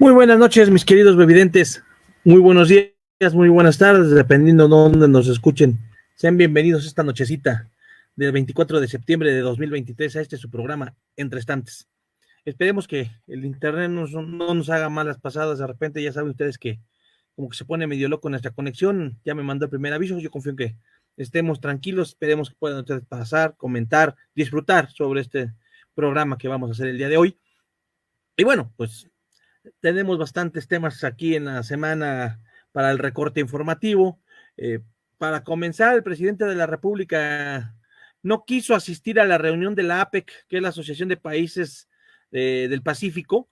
Muy buenas noches, mis queridos bevidentes. Muy buenos días, muy buenas tardes, dependiendo de dónde nos escuchen. Sean bienvenidos esta nochecita del 24 de septiembre de 2023 a este su programa, Entre Estantes. Esperemos que el internet no nos haga malas pasadas. De repente ya saben ustedes que como que se pone medio loco nuestra conexión. Ya me mandó el primer aviso. Yo confío en que estemos tranquilos. Esperemos que puedan ustedes pasar, comentar, disfrutar sobre este programa que vamos a hacer el día de hoy. Y bueno, pues tenemos bastantes temas aquí en la semana para el recorte informativo. Eh, para comenzar, el presidente de la República no quiso asistir a la reunión de la APEC, que es la Asociación de Países del Pacífico,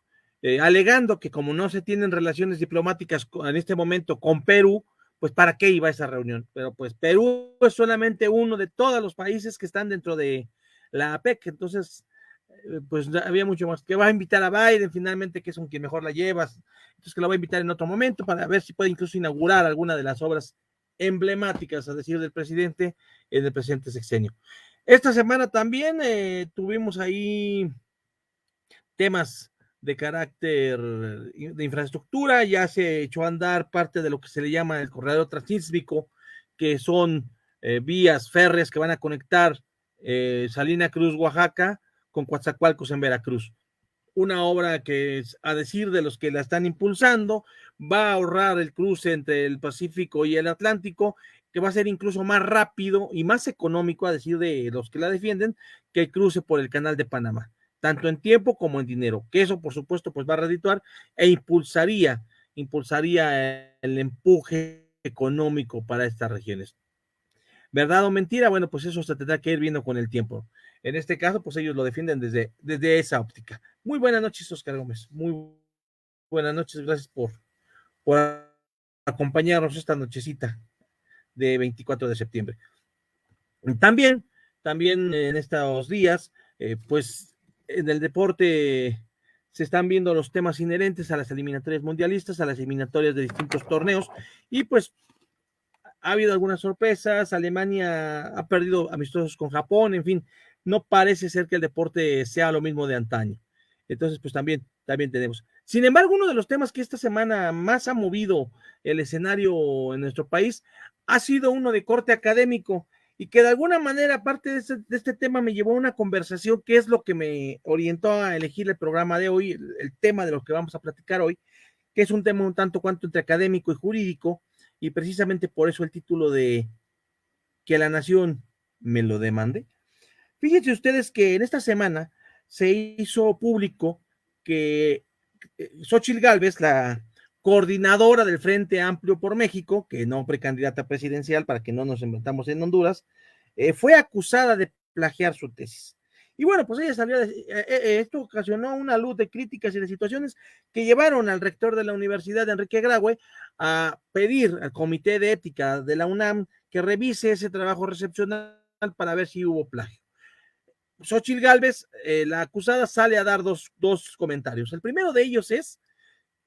alegando que como no se tienen relaciones diplomáticas en este momento con Perú, pues para qué iba a esa reunión. Pero pues Perú es solamente uno de todos los países que están dentro de la APEC, entonces pues había mucho más, que va a invitar a Biden finalmente, que es con quien mejor la llevas, entonces que lo va a invitar en otro momento para ver si puede incluso inaugurar alguna de las obras emblemáticas, a decir del presidente, en el presente sexenio. Esta semana también tuvimos ahí temas de carácter de infraestructura. Ya se echó a andar parte de lo que se le llama el corredor transísmico, que son vías férreas que van a conectar Salina Cruz, Oaxaca, con Coatzacoalcos en Veracruz. Una obra que, a decir de los que la están impulsando, va a ahorrar el cruce entre el Pacífico y el Atlántico, que va a ser incluso más rápido y más económico, a decir de los que la defienden, que el cruce por el Canal de Panamá, tanto en tiempo como en dinero, que eso por supuesto pues va a redituar e impulsaría el empuje económico para estas regiones. ¿Verdad o mentira? Bueno, pues eso se tendrá que ir viendo con el tiempo. En este caso, pues ellos lo defienden desde esa óptica. Muy buenas noches, Oscar Gómez. Muy buenas noches. Gracias por acompañarnos esta nochecita de 24 de septiembre. También, también en estos días, pues en el deporte se están viendo los temas inherentes a las eliminatorias mundialistas, a las eliminatorias de distintos torneos, y pues ha habido algunas sorpresas. Alemania ha perdido amistosos con Japón, en fin, no parece ser que el deporte sea lo mismo de antaño. Entonces, pues también tenemos. Sin embargo, uno de los temas que esta semana más ha movido el escenario en nuestro país ha sido uno de corte académico y que de alguna manera, parte de este tema, me llevó a una conversación que es lo que me orientó a elegir el programa de hoy, el tema de lo que vamos a platicar hoy, que es un tema un tanto cuanto entre académico y jurídico, y precisamente por eso el título de Que la nación me lo demande. Fíjense ustedes que en esta semana se hizo público que Xochitl Gálvez, la coordinadora del Frente Amplio por México, que no precandidata presidencial, para que no nos inventamos en Honduras, fue acusada de plagiar su tesis. Y bueno, pues ella salió, esto ocasionó una luz de críticas y de situaciones que llevaron al rector de la Universidad, Enrique Graue, a pedir al Comité de Ética de la UNAM que revise ese trabajo recepcional para ver si hubo plagio. Xochitl Gálvez, la acusada, sale a dar dos comentarios. El primero de ellos es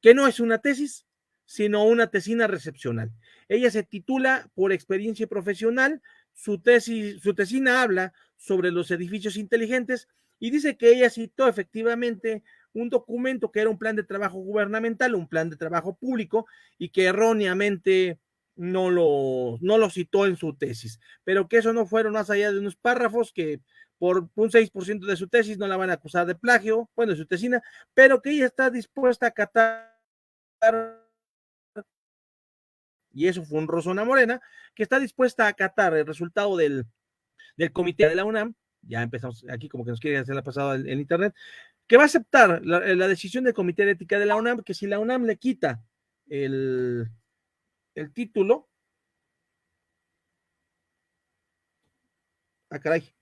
que no es una tesis, sino una tesina recepcional. Ella se titula por experiencia profesional, su tesina habla sobre los edificios inteligentes y dice que ella citó efectivamente un documento que era un plan de trabajo gubernamental, un plan de trabajo público, y que erróneamente no lo citó en su tesis, pero que eso no fueron más allá de unos párrafos que por un 6% de su tesis no la van a acusar de plagio, bueno, de su tesina, pero que ella está dispuesta a acatar, y eso fue un Rosona Morena, que está dispuesta a acatar el resultado del comité de la UNAM. Ya empezamos aquí como que nos quiere hacer la pasada en internet, que va a aceptar la decisión del comité de ética de la UNAM, que si la UNAM le quita el título, caray,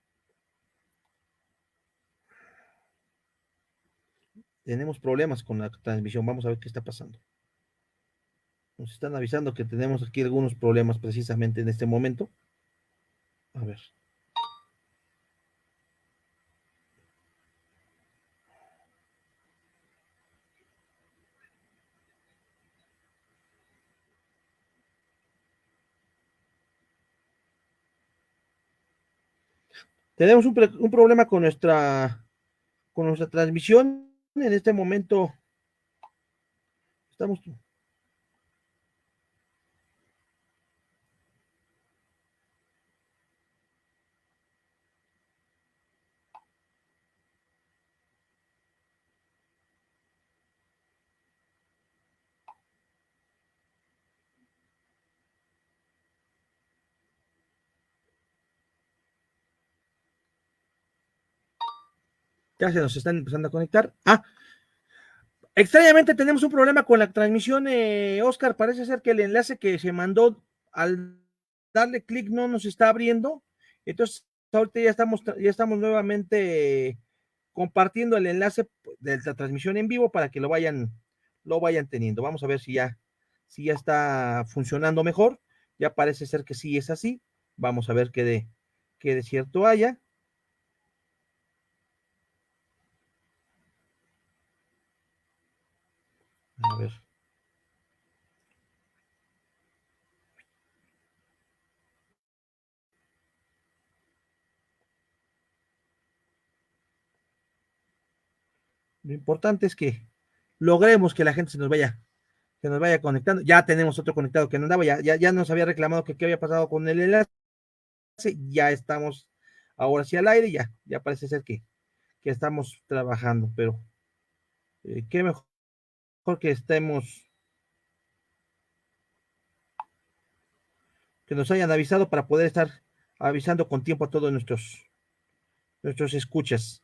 tenemos problemas con la transmisión, vamos a ver qué está pasando. Nos están avisando que tenemos aquí algunos problemas precisamente en este momento. A ver. Tenemos un problema con nuestra transmisión. En este momento estamos. Ya se nos están empezando a conectar. Extrañamente tenemos un problema con la transmisión, Oscar. Parece ser que el enlace que se mandó al darle clic no nos está abriendo. Entonces, ahorita ya estamos nuevamente compartiendo el enlace de la transmisión en vivo para que lo vayan teniendo. Vamos a ver si ya está funcionando mejor. Ya parece ser que sí es así. Vamos a ver qué de cierto haya. A ver. Lo importante es que logremos que la gente se nos vaya conectando. Ya tenemos otro conectado que no andaba, ya nos había reclamado que qué había pasado con el enlace. Ya estamos ahora sí al aire, ya parece ser que estamos trabajando, pero qué mejor que estemos, que nos hayan avisado para poder estar avisando con tiempo a todos nuestros escuchas.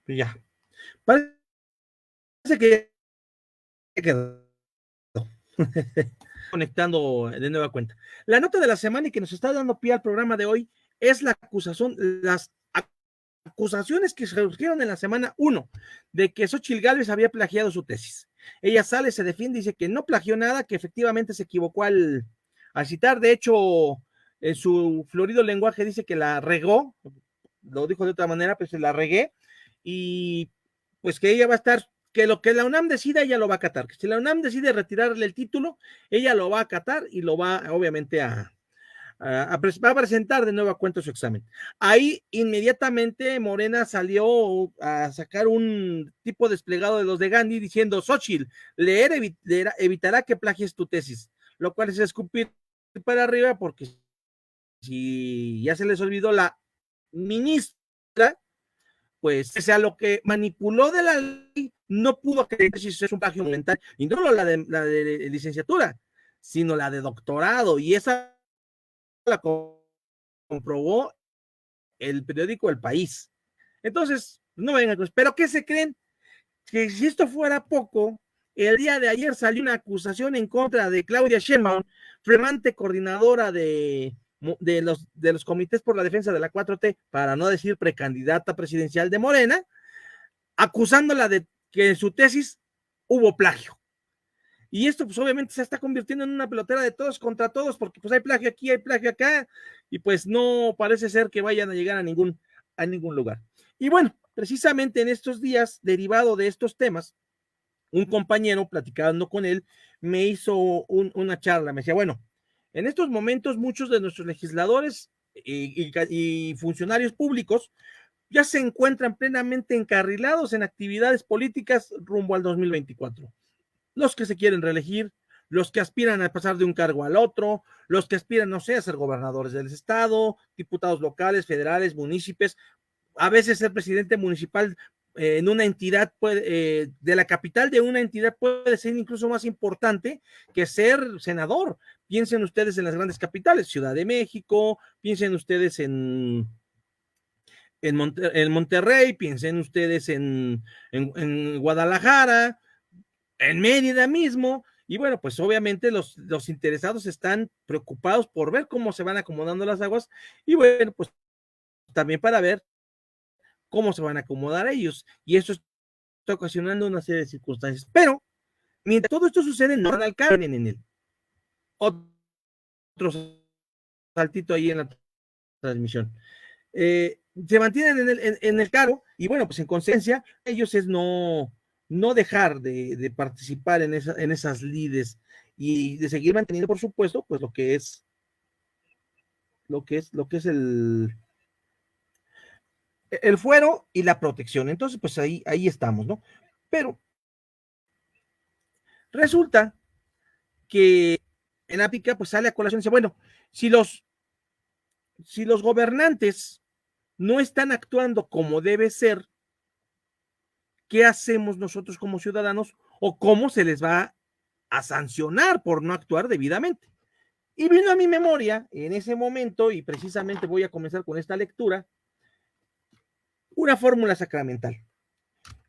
Ya, parece que quedó. Conectando de nueva cuenta. La nota de la semana y que nos está dando pie al programa de hoy es las acusaciones que surgieron en la semana 1 de que Xochitl Gálvez había plagiado su tesis. Ella sale, se defiende, dice que no plagió nada, que efectivamente se equivocó al citar. De hecho, en su florido lenguaje dice que la regó, lo dijo de otra manera, pues se la regué, y pues que ella va a estar, que lo que la UNAM decida, ella lo va a acatar. Que si la UNAM decide retirarle el título, ella lo va a acatar y lo va, obviamente, va a presentar de nueva cuenta su examen. Ahí inmediatamente Morena salió a sacar un tipo desplegado de los de Gandhi diciendo: Xochitl, evitará que plagies tu tesis, lo cual es escupir para arriba, porque si ya se les olvidó la ministra, pues pese a lo que manipuló de la ley, no pudo creer si es un plagio mental, y no solo la de licenciatura, sino la de doctorado, y esa la comprobó el periódico El País. Entonces, no vengan, pero ¿qué se creen? Que si esto fuera poco, el día de ayer salió una acusación en contra de Claudia Sheinbaum, flamante coordinadora de los comités por la defensa de la 4T, para no decir precandidata presidencial de Morena, acusándola de que en su tesis hubo plagio. Y esto pues obviamente se está convirtiendo en una pelotera de todos contra todos, porque pues hay plagio aquí, hay plagio acá, y pues no parece ser que vayan a llegar a ningún lugar. Y bueno, precisamente en estos días, derivado de estos temas, un compañero platicando con él me hizo una charla, me decía, bueno, en estos momentos muchos de nuestros legisladores y funcionarios públicos ya se encuentran plenamente encarrilados en actividades políticas rumbo al 2024. Los que se quieren reelegir, los que aspiran a pasar de un cargo al otro, los que aspiran, no sé, a ser gobernadores del estado, diputados locales, federales, municipios, a veces ser presidente municipal en una entidad de la capital de una entidad puede ser incluso más importante que ser senador. Piensen ustedes en las grandes capitales, Ciudad de México, piensen ustedes en Monterrey, piensen ustedes en Guadalajara, en Mérida mismo. Y bueno, pues obviamente los interesados están preocupados por ver cómo se van acomodando las aguas, y bueno, pues también para ver cómo se van a acomodar ellos. Y eso está ocasionando una serie de circunstancias. Pero mientras todo esto sucede, no van al cambio en él. saltito ahí en la transmisión. Se mantienen en el cargo y bueno, pues en consecuencia, ellos es no dejar de participar en esas lides y de seguir manteniendo, por supuesto, pues lo que es el fuero y la protección. Entonces, pues ahí estamos, ¿no? Pero resulta que en África, pues sale a colación y dice, bueno, si los gobernantes no están actuando como debe ser, ¿qué hacemos nosotros como ciudadanos o cómo se les va a sancionar por no actuar debidamente? Y vino a mi memoria en ese momento, y precisamente voy a comenzar con esta lectura, una fórmula sacramental.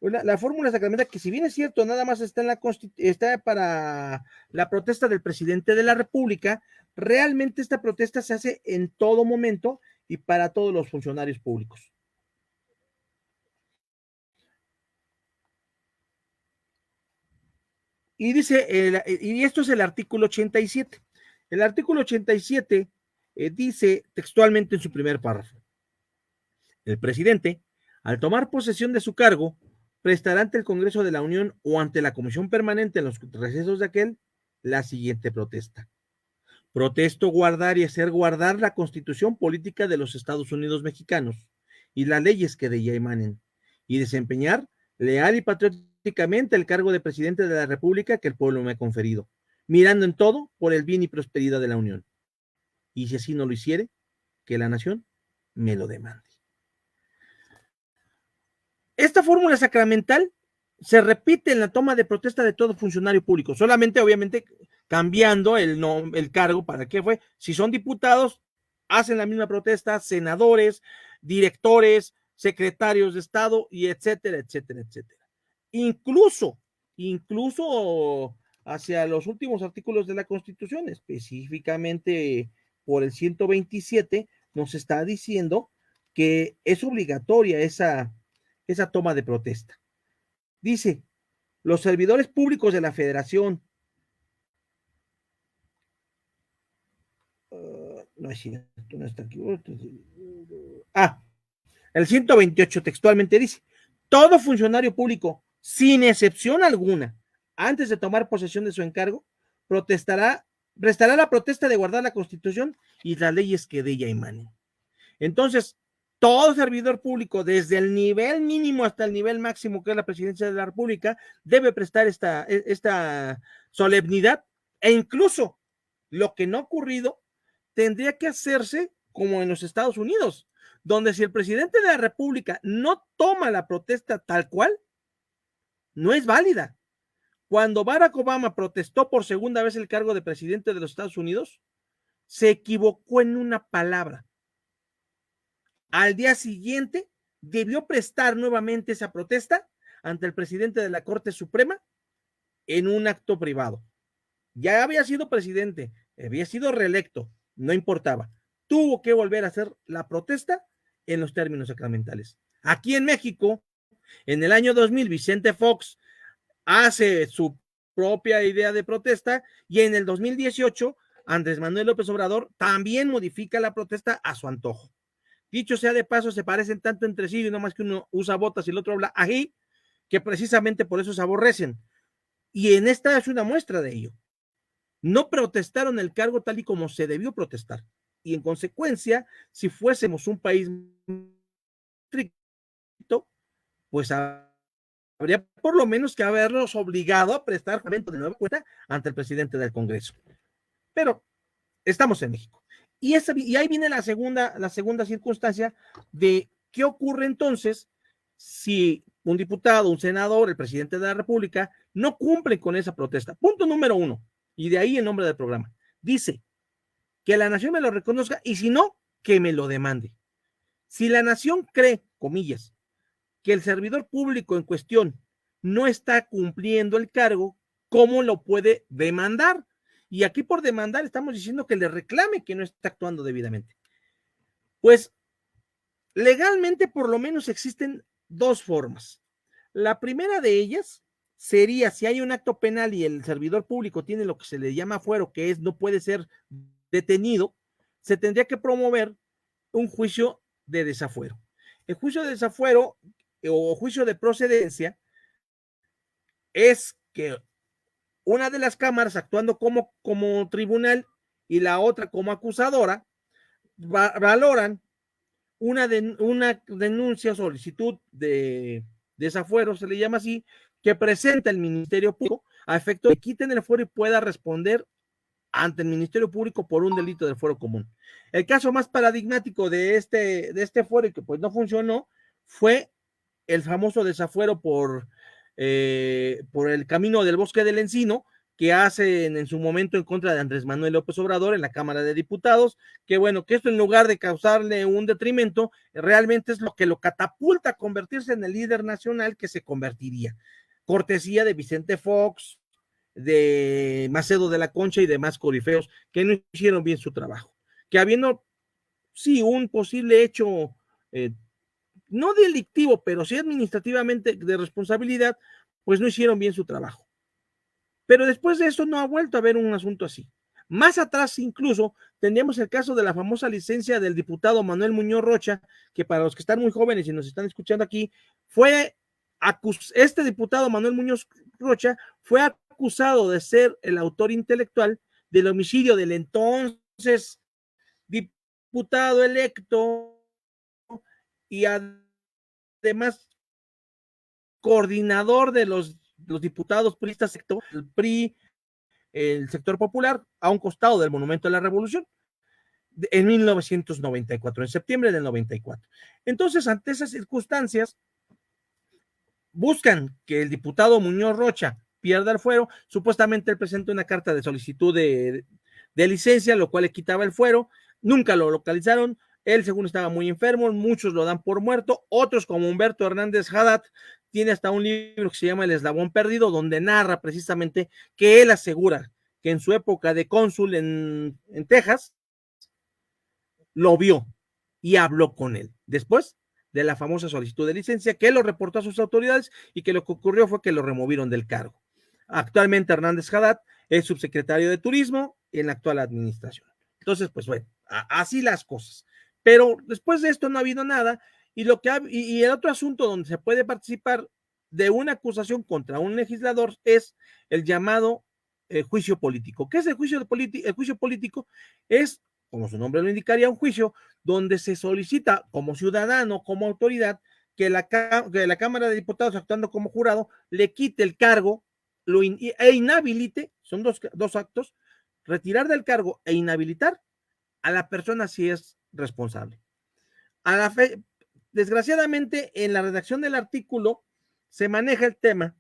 La fórmula sacramental que, si bien es cierto, nada más está para la protesta del presidente de la República, realmente esta protesta se hace en todo momento y para todos los funcionarios públicos. Y dice, y esto es el artículo 87. El artículo 87 dice textualmente en su primer párrafo: el presidente, al tomar posesión de su cargo, prestará ante el Congreso de la Unión o ante la Comisión Permanente en los recesos de aquel la siguiente protesta: protesto guardar y hacer guardar la Constitución Política de los Estados Unidos Mexicanos y las leyes que de ella emanen, y desempeñar leal y patrióticamente el cargo de presidente de la República que el pueblo me ha conferido, mirando en todo por el bien y prosperidad de la Unión. Y si así no lo hiciere, que la nación me lo demande. Esta fórmula sacramental se repite en la toma de protesta de todo funcionario público, solamente obviamente cambiando el cargo. ¿Para qué fue? Si son diputados, hacen la misma protesta, senadores, directores, secretarios de Estado, y etcétera, etcétera, etcétera. Incluso hacia los últimos artículos de la Constitución, específicamente por el 127, nos está diciendo que es obligatoria esa toma de protesta. Dice: los servidores públicos de la Federación, no es cierto, no está aquí. El 128 textualmente dice: todo funcionario público, sin excepción alguna, antes de tomar posesión de su encargo, prestará la protesta de guardar la Constitución y las leyes que de ella emanen. Entonces, todo servidor público, desde el nivel mínimo hasta el nivel máximo, que es la presidencia de la República, debe prestar esta solemnidad, e incluso lo que no ha ocurrido tendría que hacerse como en los Estados Unidos, donde si el presidente de la República no toma la protesta tal cual, no es válida. Cuando Barack Obama protestó por segunda vez el cargo de presidente de los Estados Unidos, se equivocó en una palabra. Al día siguiente debió prestar nuevamente esa protesta ante el presidente de la Corte Suprema en un acto privado. Ya había sido presidente, había sido reelecto, no importaba. Tuvo que volver a hacer la protesta en los términos sacramentales. Aquí en México, en el año 2000, Vicente Fox hace su propia idea de protesta, y en el 2018, Andrés Manuel López Obrador también modifica la protesta a su antojo. Dicho sea de paso, se parecen tanto entre sí, y no más que uno usa botas y el otro habla ají, que precisamente por eso se aborrecen. Y en esta es una muestra de ello. No protestaron el cargo tal y como se debió protestar. Y en consecuencia, si fuésemos un país estricto, pues habría por lo menos que haberlos obligado a prestar juramento de nueva cuenta ante el presidente del Congreso. Pero estamos en México. Y ahí viene la segunda circunstancia de qué ocurre entonces si un diputado, un senador, el presidente de la República no cumple con esa protesta. Punto número 1, y de ahí el nombre del programa. Dice que la nación me lo reconozca, y si no, que me lo demande. Si la nación cree, comillas, que el servidor público en cuestión no está cumpliendo el cargo, ¿cómo lo puede demandar? Y aquí por demandar estamos diciendo que le reclame que no está actuando debidamente. Pues legalmente por lo menos existen dos formas. La primera de ellas sería si hay un acto penal y el servidor público tiene lo que se le llama fuero, que es no puede ser detenido, se tendría que promover un juicio de desafuero. El juicio de desafuero o juicio de procedencia es que una de las cámaras actuando como tribunal y la otra como acusadora valoran una denuncia o solicitud de desafuero, se le llama así, que presenta el Ministerio Público a efecto de que quiten el fuero y pueda responder ante el Ministerio Público por un delito del fuero común. El caso más paradigmático de este fuero y que pues no funcionó fue el famoso desafuero por el camino del Bosque del Encino, que hacen en su momento en contra de Andrés Manuel López Obrador en la Cámara de Diputados, que bueno, que esto en lugar de causarle un detrimento, realmente es lo que lo catapulta a convertirse en el líder nacional que se convertiría. Cortesía de Vicente Fox, de Macedo de la Concha y demás corifeos que no hicieron bien su trabajo. Que habiendo, sí, un posible hecho no delictivo, pero sí administrativamente de responsabilidad, pues no hicieron bien su trabajo. Pero después de eso no ha vuelto a haber un asunto así. Más atrás incluso tendríamos el caso de la famosa licencia del diputado Manuel Muñoz Rocha, que para los que están muy jóvenes y nos están escuchando aquí, este diputado Manuel Muñoz Rocha fue acusado de ser el autor intelectual del homicidio del entonces diputado electo y además coordinador de los diputados priistas, el PRI, el sector popular, a un costado del Monumento de la Revolución, en 1994, en septiembre del 94. Entonces, ante esas circunstancias, buscan que el diputado Muñoz Rocha pierda el fuero. Supuestamente él presentó una carta de solicitud de licencia, lo cual le quitaba el fuero. Nunca lo localizaron. Él, según estaba muy enfermo, muchos lo dan por muerto. Otros, como Humberto Hernández Haddad, tiene hasta un libro que se llama El Eslabón Perdido, donde narra precisamente que él asegura que en su época de cónsul en Texas, lo vio y habló con él. Después de la famosa solicitud de licencia, que él lo reportó a sus autoridades y que lo que ocurrió fue que lo removieron del cargo. Actualmente Hernández Haddad es subsecretario de Turismo en la actual administración. Entonces, pues bueno, así las cosas. Pero después de esto no ha habido nada y el otro asunto donde se puede participar de una acusación contra un legislador es el llamado juicio político. ¿Qué es el juicio político? El juicio político es, como su nombre lo indicaría, un juicio donde se solicita como ciudadano, como autoridad, que la Cámara de Diputados, actuando como jurado, le quite el cargo e inhabilite, son dos actos, retirar del cargo e inhabilitar a la persona si es responsable. Desgraciadamente, en la redacción del artículo se maneja el tema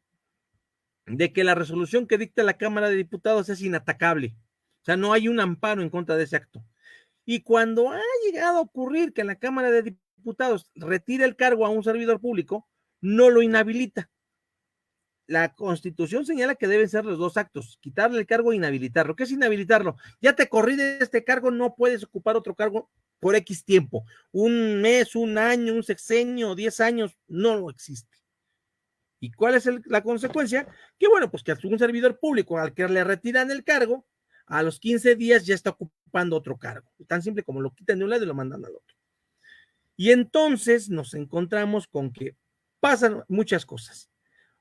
de que la resolución que dicta la Cámara de Diputados es inatacable. O sea, no hay un amparo en contra de ese acto. Y cuando ha llegado a ocurrir que la Cámara de Diputados retire el cargo a un servidor público, no lo inhabilita. La Constitución señala que deben ser los dos actos, quitarle el cargo e inhabilitarlo. ¿Qué es inhabilitarlo? Ya te corrí de este cargo, no puedes ocupar otro cargo por X tiempo. Un mes, un año, un sexenio, 10 años, no lo existe. ¿Y cuál es la consecuencia? Que bueno, pues que un servidor público al que le retiran el cargo, a los 15 días ya está ocupando otro cargo. Tan simple como lo quitan de un lado y lo mandan al otro. Y entonces nos encontramos con que pasan muchas cosas.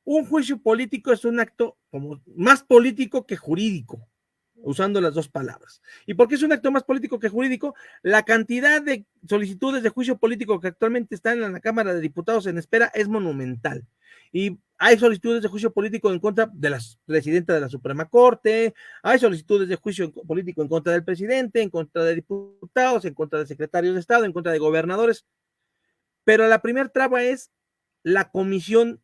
Un juicio político es un acto como más político que jurídico, usando las dos palabras. ¿Y por qué es un acto más político que jurídico? La cantidad de solicitudes de juicio político que actualmente están en la Cámara de Diputados en espera es monumental. Y hay solicitudes de juicio político en contra de la presidenta de la Suprema Corte, hay solicitudes de juicio político en contra del presidente, en contra de diputados, en contra de secretarios de Estado, en contra de gobernadores. Pero la primera traba es la comisión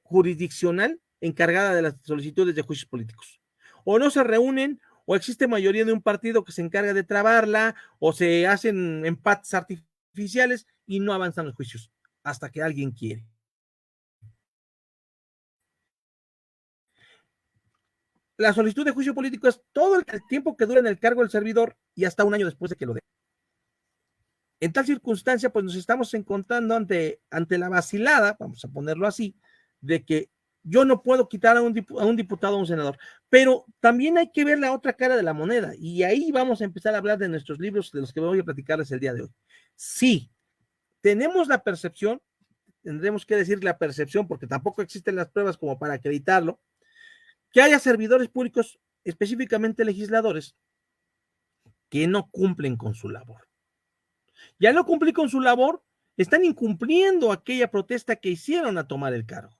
jurisdiccional encargada de las solicitudes de juicios políticos. O no se reúnen, o existe mayoría de un partido que se encarga de trabarla, o se hacen empates artificiales y no avanzan los juicios hasta que alguien quiere. La solicitud de juicio político es todo el tiempo que dura en el cargo del servidor y hasta un año después de que lo dé. En tal circunstancia, pues nos estamos encontrando ante la vacilada, vamos a ponerlo así, de que Yo no puedo quitar a un diputado o a un senador, pero también hay que ver la otra cara de la moneda, y ahí vamos a empezar a hablar de nuestros libros, de los que voy a platicarles el día de hoy. Sí, tenemos la percepción, tendremos que decir la percepción, porque tampoco existen las pruebas como para acreditarlo, que haya servidores públicos, específicamente legisladores, que no cumplen con su labor. Ya no cumplir con su labor, están incumpliendo aquella protesta que hicieron a tomar el cargo.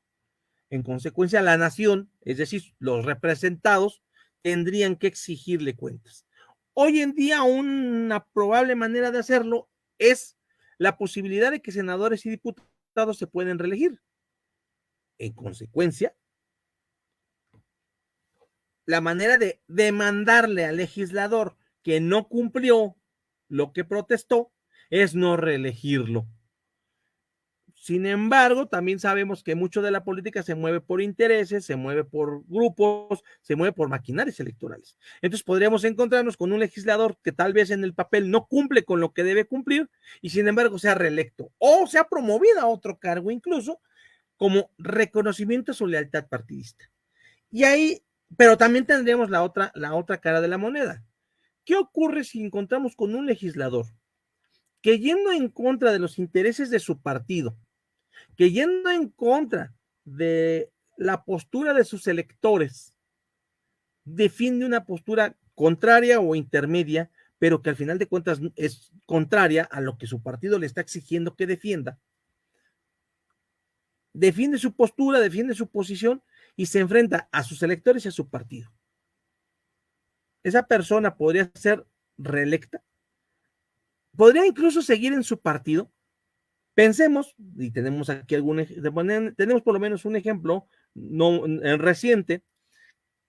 En consecuencia, la nación, es decir, los representados, tendrían que exigirle cuentas. Hoy en día, una probable manera de hacerlo es la posibilidad de que senadores y diputados se pueden reelegir. En consecuencia, la manera de demandarle al legislador que no cumplió lo que protestó es no reelegirlo. Sin embargo, también sabemos que mucho de la política se mueve por intereses, se mueve por grupos, se mueve por maquinarias electorales. Entonces podríamos encontrarnos con un legislador que tal vez en el papel no cumple con lo que debe cumplir y sin embargo sea reelecto o sea promovido a otro cargo incluso como reconocimiento a su lealtad partidista. Y ahí, pero también tendríamos la otra cara de la moneda. ¿Qué ocurre si encontramos con un legislador que yendo en contra de los intereses de su partido, que yendo en contra de la postura de sus electores, defiende una postura contraria o intermedia, pero que al final de cuentas es contraria a lo que su partido le está exigiendo que defienda? Defiende su postura, defiende su posición y se enfrenta a sus electores y a su partido. Esa persona podría ser reelecta, podría incluso seguir en su partido. Pensemos, y tenemos aquí tenemos por lo menos un ejemplo no reciente,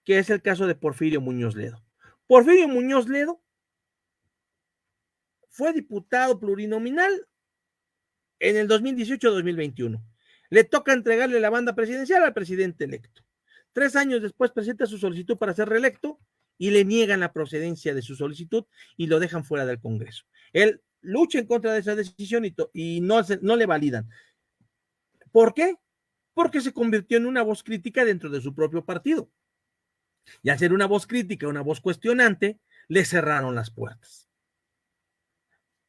que es el caso de Porfirio Muñoz Ledo. Porfirio Muñoz Ledo fue diputado plurinominal en el 2018-2021. Le toca entregarle la banda presidencial al presidente electo. 3 años después presenta su solicitud para ser reelecto y le niegan la procedencia de su solicitud y lo dejan fuera del Congreso. Él lucha en contra de esa decisión y no le validan. ¿Por qué? Porque se convirtió en una voz crítica dentro de su propio partido. Y al ser una voz crítica, una voz cuestionante, le cerraron las puertas.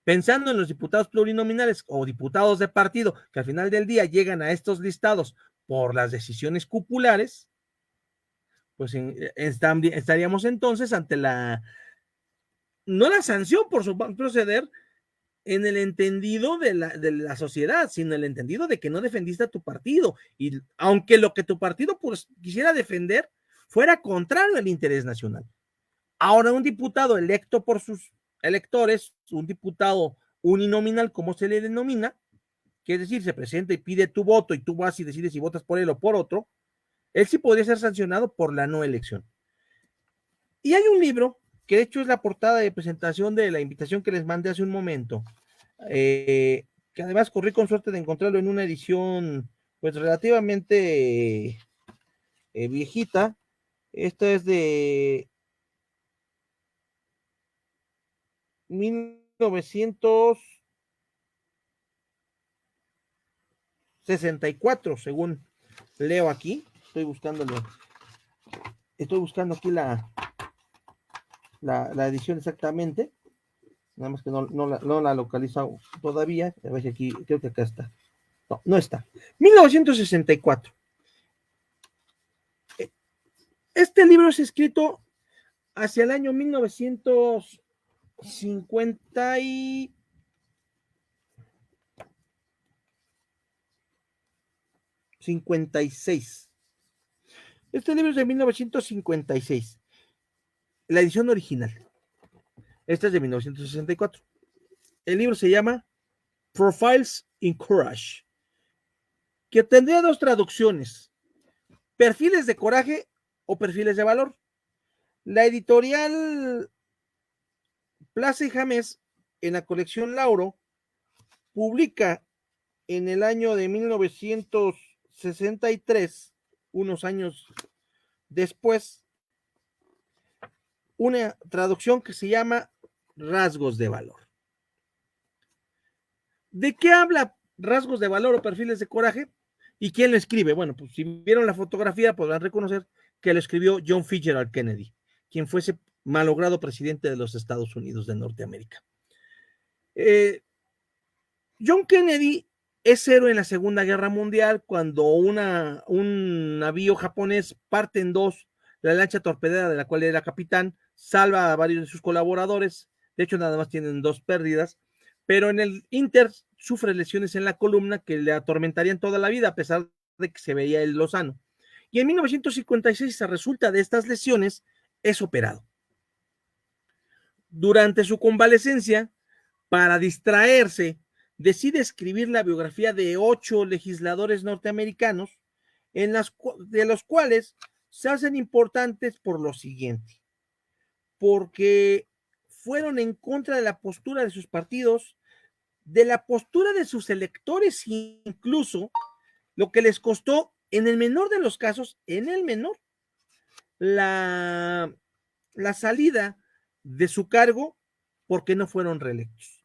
Pensando en los diputados plurinominales o diputados de partido que al final del día llegan a estos listados por las decisiones cupulares, pues estaríamos entonces ante no la sanción por su proceder en el entendido de la sociedad, sino el entendido de que no defendiste a tu partido. Y aunque lo que tu partido pues, quisiera defender fuera contrario al interés nacional. Ahora un diputado electo por sus electores, un diputado uninominal, como se le denomina, que es decir, se presenta y pide tu voto y tú vas y decides si votas por él o por otro, él sí podría ser sancionado por la no elección. Y hay un libro, que de hecho es la portada de presentación de la invitación que les mandé hace un momento, que además corrí con suerte de encontrarlo en una edición pues relativamente viejita. Esta es de 1964, según leo aquí. Estoy buscando aquí la edición exactamente. Nada más que no la localizo todavía. A ver si aquí, creo que acá está. No, no está. 1964. Este libro es escrito hacia el año 1956. Este libro es de 1956. La edición original. Esta es de 1964. El libro se llama Profiles in Courage, que tendría dos traducciones: perfiles de coraje o perfiles de valor. La editorial Plaza y James, en la colección Lauro, publica en el año de 1963, unos años después, una traducción que se llama Rasgos de Valor. ¿De qué habla Rasgos de Valor o Perfiles de Coraje? ¿Y quién lo escribe? Bueno, pues si vieron la fotografía podrán reconocer que lo escribió John Fitzgerald Kennedy, quien fuese malogrado presidente de los Estados Unidos de Norteamérica. John Kennedy es héroe en la Segunda Guerra Mundial cuando un navío japonés parte en dos la lancha torpedera de la cual era capitán, salva a varios de sus colaboradores, de hecho nada más tienen 2 pérdidas, pero en el Inter sufre lesiones en la columna que le atormentarían toda la vida a pesar de que se veía el lozano. Y en 1956 a resulta de estas lesiones es operado. Durante su convalecencia, para distraerse, decide escribir la biografía de 8 legisladores norteamericanos, de los cuales se hacen importantes por lo siguiente, porque fueron en contra de la postura de sus partidos, de la postura de sus electores incluso, lo que les costó, en el menor de los casos, la salida de su cargo porque no fueron reelectos.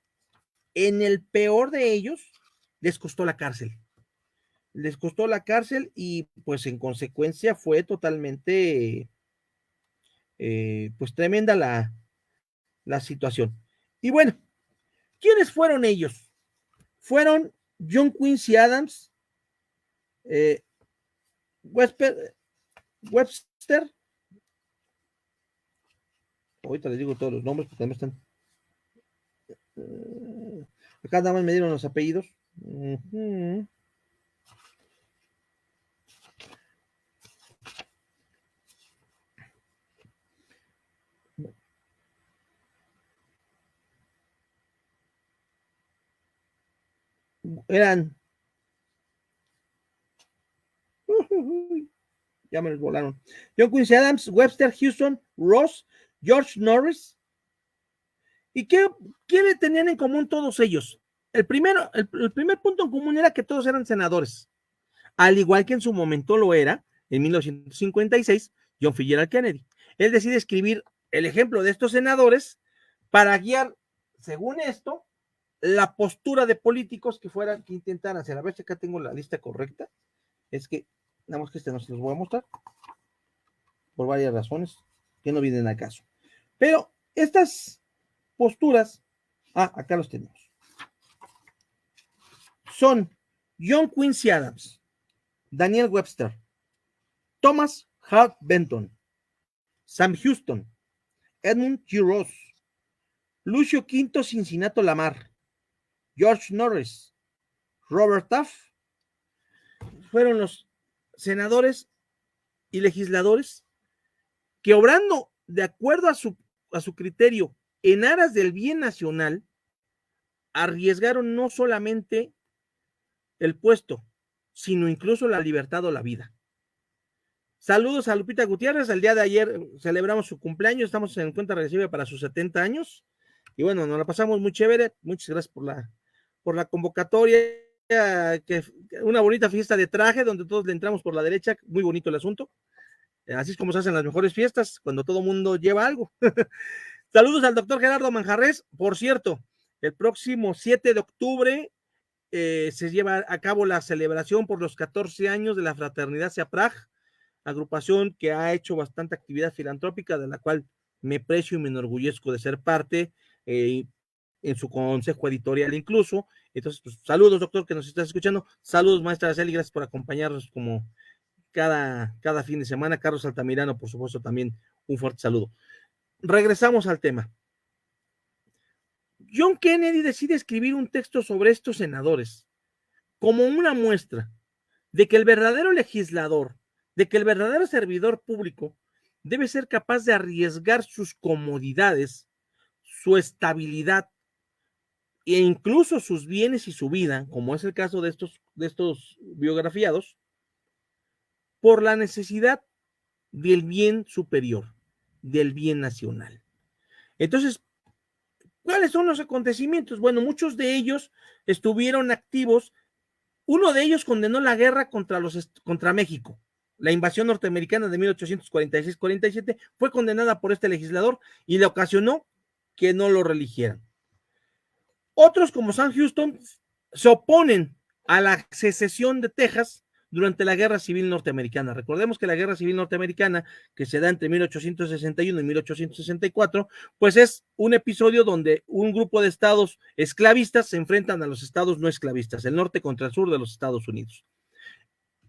En el peor de ellos, les costó la cárcel. Les costó la cárcel y pues en consecuencia fue totalmente pues tremenda la situación. Y bueno, ¿quiénes fueron ellos? Fueron John Quincy Adams, Webster, ahorita les digo todos los nombres porque no están. Acá nada más me dieron los apellidos. Eran. Ya me los volaron. John Quincy Adams, Webster, Houston, Ross, George Norris. ¿Y qué tenían en común todos ellos? El primer punto en común era que todos eran senadores, al igual que en su momento lo era, en 1956, John Fitzgerald Kennedy. Él decide escribir el ejemplo de estos senadores para guiar, según esto, la postura de políticos que intentaran hacer. A ver si acá tengo la lista correcta. Es que, nada más que no se los voy a mostrar, por varias razones que no vienen al caso. Pero estas posturas, acá los tenemos. Son John Quincy Adams, Daniel Webster, Thomas Hart Benton, Sam Houston, Edmund G. Ross, Lucio Quinto Cincinnato Lamar, George Norris, Robert Taft, fueron los senadores y legisladores que, obrando de acuerdo a su criterio en aras del bien nacional, arriesgaron no solamente el puesto, sino incluso la libertad o la vida. Saludos a Lupita Gutiérrez. El día de ayer celebramos su cumpleaños, estamos en cuenta regresiva para sus 70 años. Y bueno, nos la pasamos muy chévere. Muchas gracias por la convocatoria. Una bonita fiesta de traje donde todos le entramos por la derecha. Muy bonito el asunto. Así es como se hacen las mejores fiestas, cuando todo mundo lleva algo. Saludos al doctor Gerardo Manjarres. Por cierto, el próximo 7 de octubre se lleva a cabo la celebración por los 14 años de la Fraternidad Seaprag, agrupación que ha hecho bastante actividad filantrópica, de la cual me precio y me enorgullezco de ser parte, en su consejo editorial incluso. Entonces, pues, saludos, doctor, que nos estás escuchando. Saludos, maestra Araceli, gracias por acompañarnos como cada fin de semana. Carlos Altamirano, por supuesto, también un fuerte saludo. Regresamos al tema. John Kennedy decide escribir un texto sobre estos senadores como una muestra de que el verdadero legislador, de que el verdadero servidor público debe ser capaz de arriesgar sus comodidades, su estabilidad e incluso sus bienes y su vida, como es el caso de estos biografiados, por la necesidad del bien superior, del bien nacional. Entonces, ¿cuáles son los acontecimientos? Bueno, muchos de ellos estuvieron activos. Uno de ellos condenó la guerra contra México. La invasión norteamericana de 1846-47 fue condenada por este legislador y le ocasionó que no lo reeligieran. Otros, como Sam Houston, se oponen a la secesión de Texas durante la Guerra Civil Norteamericana. Recordemos que la Guerra Civil Norteamericana, que se da entre 1861 y 1864, pues es un episodio donde un grupo de estados esclavistas se enfrentan a los estados no esclavistas, el norte contra el sur de los Estados Unidos.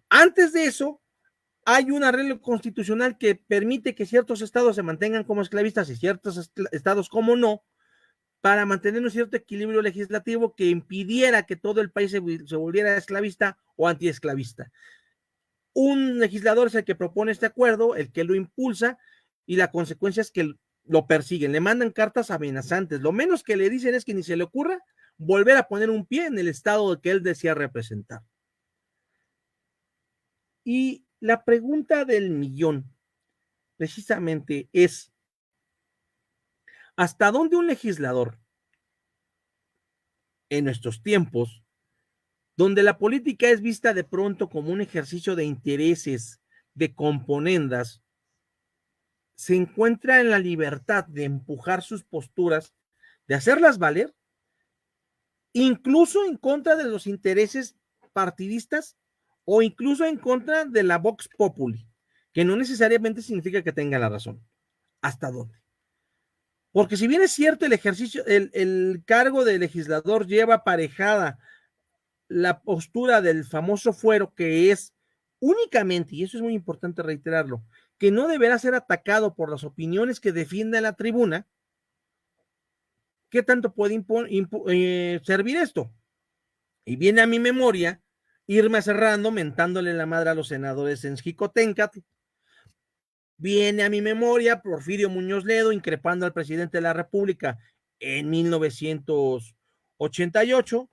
Antes de eso, hay un arreglo constitucional que permite que ciertos estados se mantengan como esclavistas y ciertos estados como no, para mantener un cierto equilibrio legislativo que impidiera que todo el país se volviera esclavista o antiesclavista. Un legislador es el que propone este acuerdo, el que lo impulsa, y la consecuencia es que lo persiguen, le mandan cartas amenazantes. Lo menos que le dicen es que ni se le ocurra volver a poner un pie en el estado que él decía representar. Y la pregunta del millón, precisamente, es: ¿hasta dónde un legislador en nuestros tiempos, donde la política es vista de pronto como un ejercicio de intereses, de componendas, se encuentra en la libertad de empujar sus posturas, de hacerlas valer, incluso en contra de los intereses partidistas o incluso en contra de la Vox Populi, que no necesariamente significa que tenga la razón? ¿Hasta dónde? Porque si bien es cierto, el ejercicio, el cargo de legislador lleva aparejada la postura del famoso fuero, que es únicamente, y eso es muy importante reiterarlo, que no deberá ser atacado por las opiniones que defienda en la tribuna. ¿Qué tanto puede servir esto? Y viene a mi memoria Irma Serrano mentándole la madre a los senadores en Xicoténcatl. Viene a mi memoria Porfirio Muñoz Ledo increpando al presidente de la República en 1988.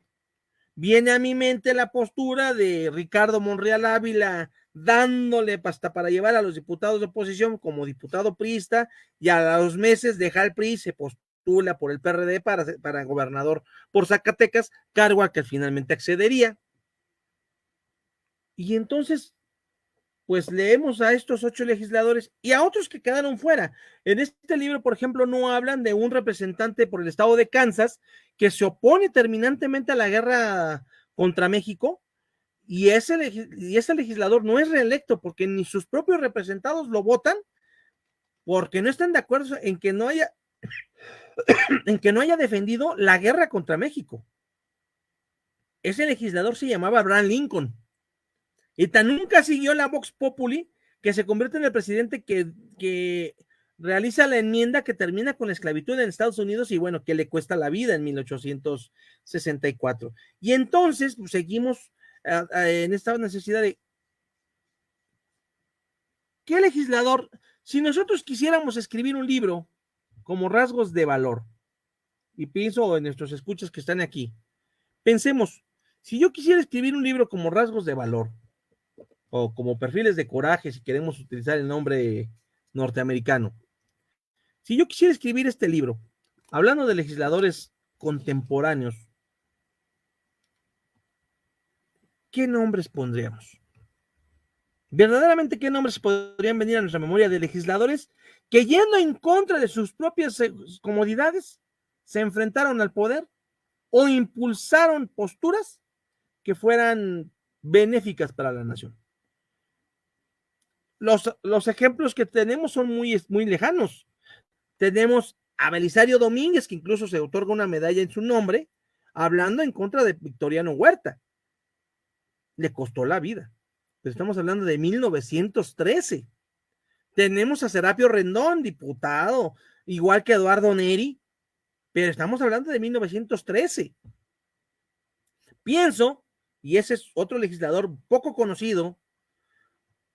Viene a mi mente la postura de Ricardo Monreal Ávila dándole hasta para llevar a los diputados de oposición como diputado priista, y a los meses deja el PRI, se postula por el PRD para gobernador por Zacatecas, cargo al que finalmente accedería. Y entonces, pues leemos a estos 8 legisladores y a otros que quedaron fuera. En este libro, por ejemplo, no hablan de un representante por el estado de Kansas que se opone terminantemente a la guerra contra México, y ese legislador no es reelecto porque ni sus propios representados lo votan, porque no están de acuerdo en que no haya defendido la guerra contra México. Ese legislador se llamaba Abraham Lincoln. Y tan nunca siguió la Vox Populi que se convierte en el presidente que realiza la enmienda que termina con la esclavitud en Estados Unidos, y bueno, que le cuesta la vida en 1864. Y entonces pues, seguimos en esta necesidad de ¿qué legislador? Si nosotros quisiéramos escribir un libro como Rasgos de Valor, y pienso en nuestros escuchas que están aquí, pensemos, si yo quisiera escribir un libro como Rasgos de Valor, o como Perfiles de Coraje, si queremos utilizar el nombre norteamericano. Si yo quisiera escribir este libro, hablando de legisladores contemporáneos, ¿qué nombres pondríamos? Verdaderamente, ¿qué nombres podrían venir a nuestra memoria de legisladores que, yendo en contra de sus propias comodidades, se enfrentaron al poder o impulsaron posturas que fueran benéficas para la nación? Los ejemplos que tenemos son muy lejanos. Tenemos a Belisario Domínguez, que incluso se otorga una medalla en su nombre, hablando en contra de Victoriano Huerta. Le costó la vida. Pero estamos hablando de 1913. Tenemos a Serapio Rendón, diputado, igual que Eduardo Neri, pero estamos hablando de 1913. Pienso, y ese es otro legislador poco conocido,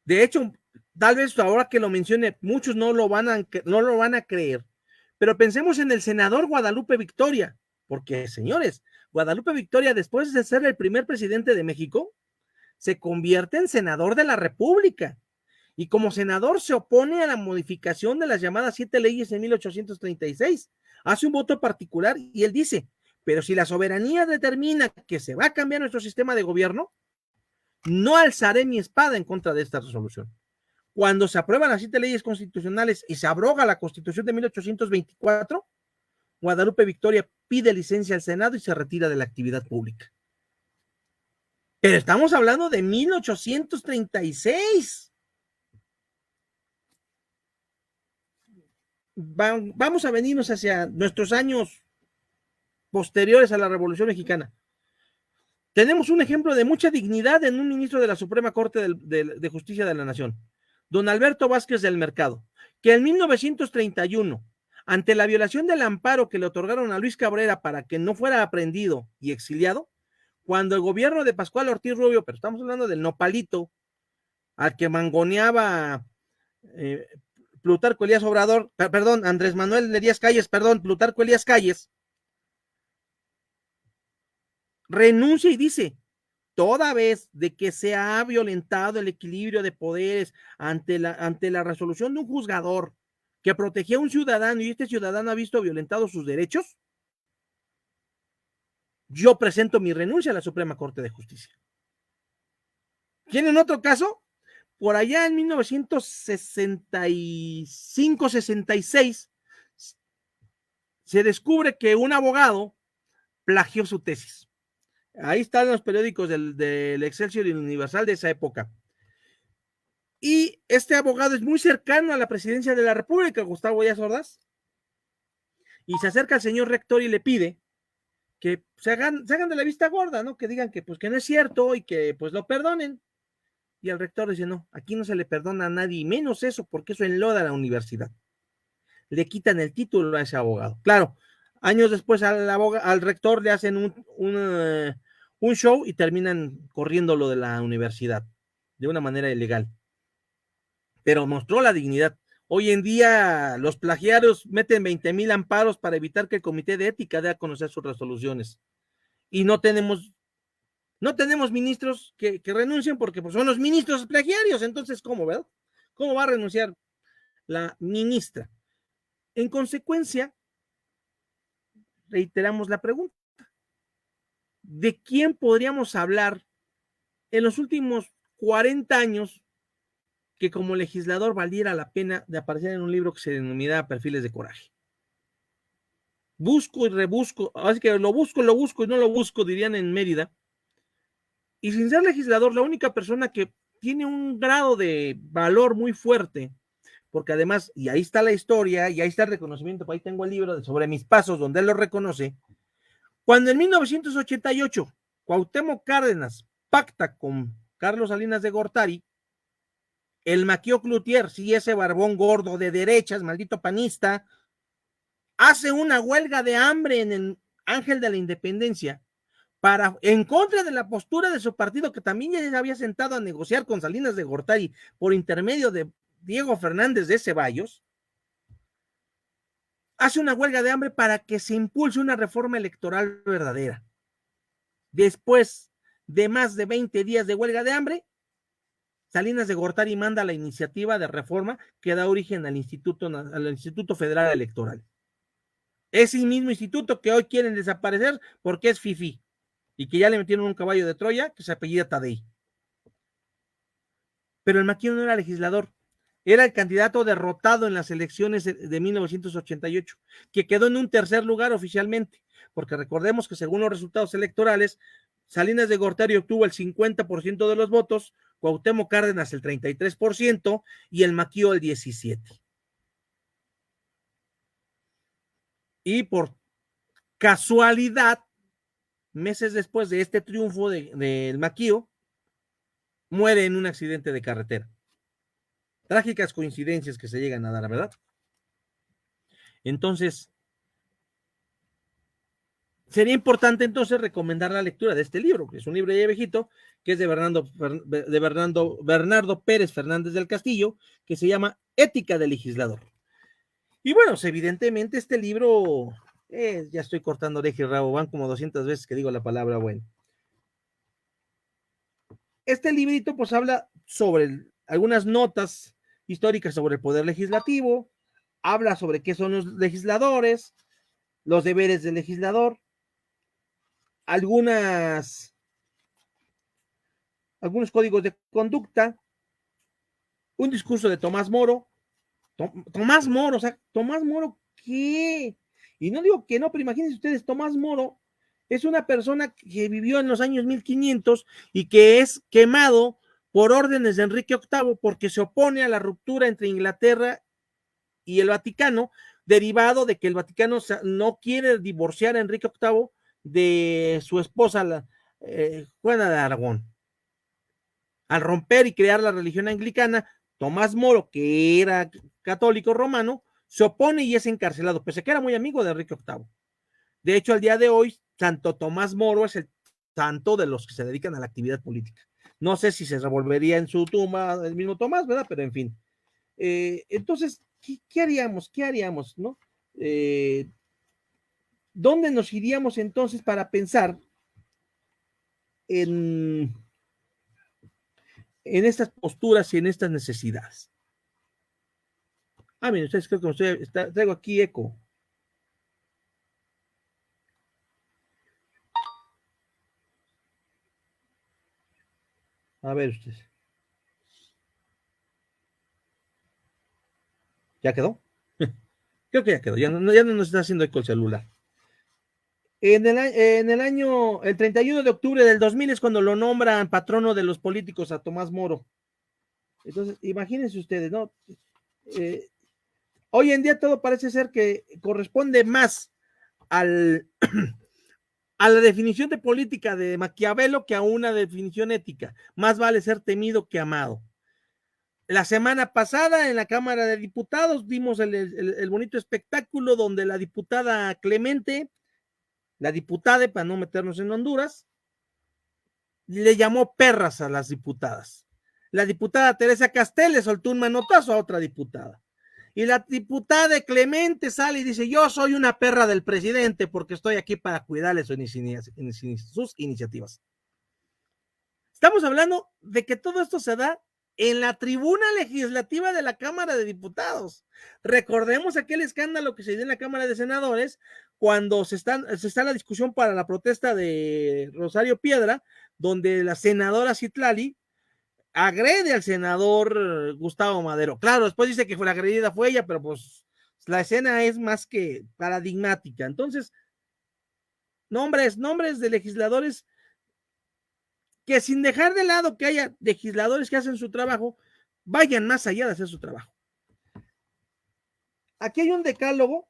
de hecho, tal vez ahora que lo mencione, muchos no lo van a creer, pero pensemos en el senador Guadalupe Victoria, porque, señores, Guadalupe Victoria, después de ser el primer presidente de México, se convierte en senador de la República, y como senador se opone a la modificación de las llamadas 7 leyes en 1836. Hace un voto particular y él dice: pero si la soberanía determina que se va a cambiar nuestro sistema de gobierno, no alzaré mi espada en contra de esta resolución. Cuando se aprueban las 7 leyes constitucionales y se abroga la Constitución de 1824, Guadalupe Victoria pide licencia al Senado y se retira de la actividad pública. Pero estamos hablando de 1836. Vamos a venirnos hacia nuestros años posteriores a la Revolución Mexicana. Tenemos un ejemplo de mucha dignidad en un ministro de la Suprema Corte de Justicia de la Nación, don Alberto Vázquez del Mercado, que en 1931, ante la violación del amparo que le otorgaron a Luis Cabrera para que no fuera aprehendido y exiliado, cuando el gobierno de Pascual Ortiz Rubio, pero estamos hablando del nopalito, al que mangoneaba Plutarco Elías Obrador, perdón, Andrés Manuel Elías Calles, perdón, Plutarco Elías Calles, renuncia y dice, toda vez de que se ha violentado el equilibrio de poderes ante la resolución de un juzgador que protegía a un ciudadano y este ciudadano ha visto violentados sus derechos, yo presento mi renuncia a la Suprema Corte de Justicia. ¿Tienen otro caso? Por allá en 1965-66 se descubre que un abogado plagió su tesis. Ahí están los periódicos del Excelsior y el Universal de esa época. Y este abogado es muy cercano a la presidencia de la República, Gustavo Díaz Ordaz, y se acerca al señor rector y le pide que se hagan de la vista gorda, ¿no? Que digan que, pues, que no es cierto y que pues lo perdonen. Y el rector dice, no, aquí no se le perdona a nadie, menos eso, porque eso enloda a la universidad. Le quitan el título a ese abogado. Claro, años después al rector le hacen un show y terminan corriéndolo de la universidad de una manera ilegal. Pero mostró la dignidad. Hoy en día los plagiarios meten 20,000 amparos para evitar que el comité de ética dé a conocer sus resoluciones. Y no tenemos ministros que renuncien porque pues, son los ministros plagiarios. Entonces, ¿cómo, verdad? ¿Cómo va a renunciar la ministra? En consecuencia, reiteramos la pregunta. ¿De quién podríamos hablar en los últimos 40 años que como legislador valiera la pena de aparecer en un libro que se denominaba Perfiles de Coraje? Busco y rebusco, así que lo busco y no lo busco, dirían en Mérida. Y sin ser legislador, la única persona que tiene un grado de valor muy fuerte, porque además, y ahí está la historia, y ahí está el reconocimiento, ahí tengo el libro sobre mis pasos, donde él lo reconoce, cuando en 1988 Cuauhtémoc Cárdenas pacta con Carlos Salinas de Gortari, el Maquio Cloutier, sí, ese barbón gordo de derechas, maldito panista, hace una huelga de hambre en el Ángel de la Independencia en contra de la postura de su partido, que también ya se había sentado a negociar con Salinas de Gortari por intermedio de Diego Fernández de Ceballos, hace una huelga de hambre para que se impulse una reforma electoral verdadera. Después de más de 20 días de huelga de hambre, Salinas de Gortari manda la iniciativa de reforma que da origen al Instituto Federal Electoral. Ese mismo instituto que hoy quieren desaparecer porque es fifí y que ya le metieron un caballo de Troya que se apellida Tadei. Pero el Maquio no era legislador, era el candidato derrotado en las elecciones de 1988, que quedó en un tercer lugar oficialmente, porque recordemos que según los resultados electorales, Salinas de Gortari obtuvo el 50% de los votos, Cuauhtémoc Cárdenas el 33% y el Maquio el 17%. Y por casualidad, meses después de este triunfo del Maquio, muere en un accidente de carretera. Trágicas coincidencias que se llegan a dar, ¿verdad? Entonces, sería importante entonces recomendar la lectura de este libro, que es un libro ya viejito, que es de Bernardo Pérez Fernández del Castillo, que se llama Ética del Legislador. Y bueno, evidentemente este libro, ya estoy cortando oreja y rabo, van como 200 veces que digo la palabra bueno. Este librito pues habla sobre algunas notas históricas sobre el poder legislativo, habla sobre qué son los legisladores, los deberes del legislador, algunos códigos de conducta, un discurso de Tomás Moro. Tomás Moro, ¿qué? Y no digo que no, pero imagínense ustedes, Tomás Moro es una persona que vivió en los años 1500 y que es quemado por órdenes de Enrique VIII porque se opone a la ruptura entre Inglaterra y el Vaticano, derivado de que el Vaticano no quiere divorciar a Enrique VIII de su esposa, Juana de Aragón. Al romper y crear la religión anglicana, Tomás Moro, que era católico romano, se opone y es encarcelado, pese a que era muy amigo de Enrique VIII. De hecho, al día de hoy, Santo Tomás Moro es el santo de los que se dedican a la actividad política. No sé si se revolvería en su tumba el mismo Tomás, ¿verdad? Pero en fin. Entonces, ¿qué haríamos? ¿Qué haríamos? ¿No? ¿Dónde nos iríamos entonces para pensar en estas posturas y en estas necesidades? Miren, ustedes creo que traigo aquí eco. A ver ustedes. ¿Ya quedó? Creo que ya quedó, ya no nos está haciendo eco el celular. En el año, el 31 de octubre del 2000 es cuando lo nombran patrono de los políticos a Tomás Moro. Entonces, imagínense ustedes, ¿no? Hoy en día todo parece ser que corresponde más a la definición de política de Maquiavelo que a una definición ética. Más vale ser temido que amado. La semana pasada en la Cámara de Diputados vimos el bonito espectáculo donde la diputada Clemente, la diputada, para no meternos en Honduras, le llamó perras a las diputadas. La diputada Teresa Castel le soltó un manotazo a otra diputada. Y la diputada de Clemente sale y dice, yo soy una perra del presidente porque estoy aquí para cuidarle sus iniciativas. Estamos hablando de que todo esto se da en la tribuna legislativa de la Cámara de Diputados. Recordemos aquel escándalo que se dio en la Cámara de Senadores cuando se está la discusión para la protesta de Rosario Piedra, donde la senadora Citlali agrede al senador Gustavo Madero. Claro, después dice que la agredida fue ella, pero pues la escena es más que paradigmática. Entonces, nombres de legisladores que sin dejar de lado que haya legisladores que hacen su trabajo, vayan más allá de hacer su trabajo. Aquí hay un decálogo,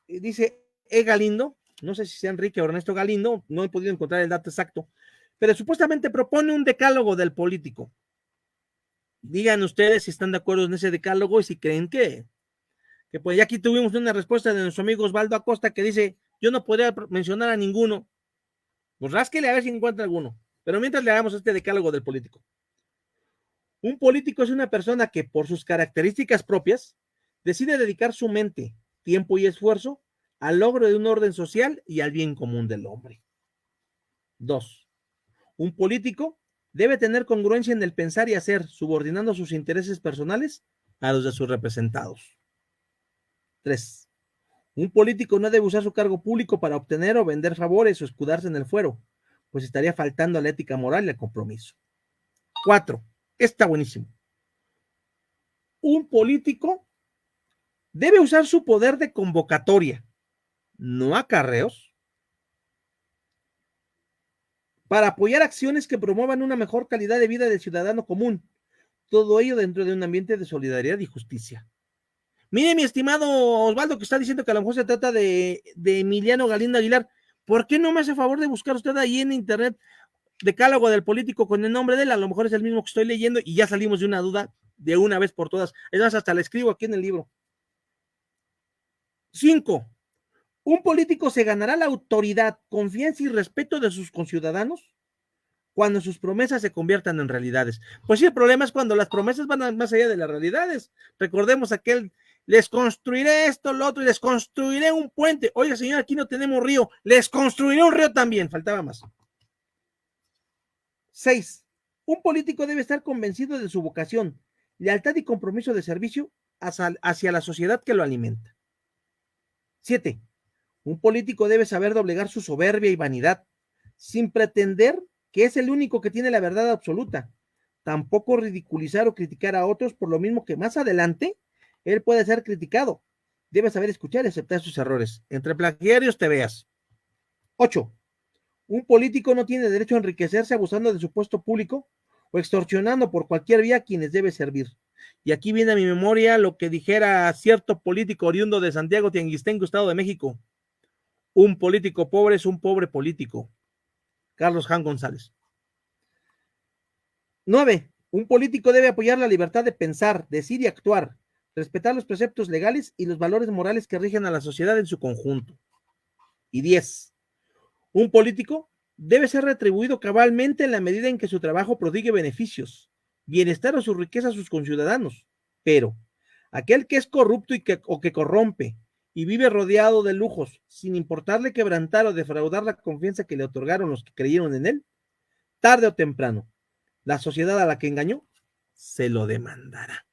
dice Galindo, no sé si sea Enrique o Ernesto Galindo, no he podido encontrar el dato exacto, pero supuestamente propone un decálogo del político. Digan ustedes si están de acuerdo en ese decálogo y si creen que pues ya aquí tuvimos una respuesta de nuestro amigo Osvaldo Acosta que dice, yo no podría mencionar a ninguno, pues rásquele a ver si encuentra alguno, pero mientras le hagamos este decálogo del político. Un político es una persona que por sus características propias decide dedicar su mente, tiempo y esfuerzo al logro de un orden social y al bien común del hombre. 2. Un político debe tener congruencia en el pensar y hacer, subordinando sus intereses personales a los de sus representados. 3. Un político no debe usar su cargo público para obtener o vender favores o escudarse en el fuero, pues estaría faltando a la ética moral y al compromiso. 4. Está buenísimo. Un político debe usar su poder de convocatoria, no acarreos, para apoyar acciones que promuevan una mejor calidad de vida del ciudadano común. Todo ello dentro de un ambiente de solidaridad y justicia. Mire, mi estimado Osvaldo, que está diciendo que a lo mejor se trata de Emiliano Galindo Aguilar. ¿Por qué no me hace favor de buscar usted ahí en internet decálogo del político con el nombre de él? A lo mejor es el mismo que estoy leyendo y ya salimos de una duda de una vez por todas. Es más, hasta la escribo aquí en el libro. 5. ¿Un político se ganará la autoridad, confianza y respeto de sus conciudadanos cuando sus promesas se conviertan en realidades? Pues sí, el problema es cuando las promesas van más allá de las realidades. Recordemos aquel, les construiré esto, lo otro, y les construiré un puente. Oiga, señor, aquí no tenemos río, les construiré un río también, faltaba más. 6. Un político debe estar convencido de su vocación, lealtad y compromiso de servicio hacia la sociedad que lo alimenta. 7. Un político debe saber doblegar su soberbia y vanidad, sin pretender que es el único que tiene la verdad absoluta. Tampoco ridiculizar o criticar a otros, por lo mismo que más adelante él puede ser criticado. Debe saber escuchar y aceptar sus errores. Entre plagiarios te veas. 8. Un político no tiene derecho a enriquecerse abusando de su puesto público o extorsionando por cualquier vía a quienes debe servir. Y aquí viene a mi memoria lo que dijera cierto político oriundo de Santiago Tianguistengo, Estado de México. Un político pobre es un pobre político. Carlos Jan González. 9. Un político debe apoyar la libertad de pensar, decir y actuar, respetar los preceptos legales y los valores morales que rigen a la sociedad en su conjunto. Y 10. Un político debe ser retribuido cabalmente en la medida en que su trabajo prodigue beneficios, bienestar o su riqueza a sus conciudadanos. Pero aquel que es corrupto o que corrompe y vive rodeado de lujos, sin importarle quebrantar o defraudar la confianza que le otorgaron los que creyeron en él, tarde o temprano, la sociedad a la que engañó se lo demandará.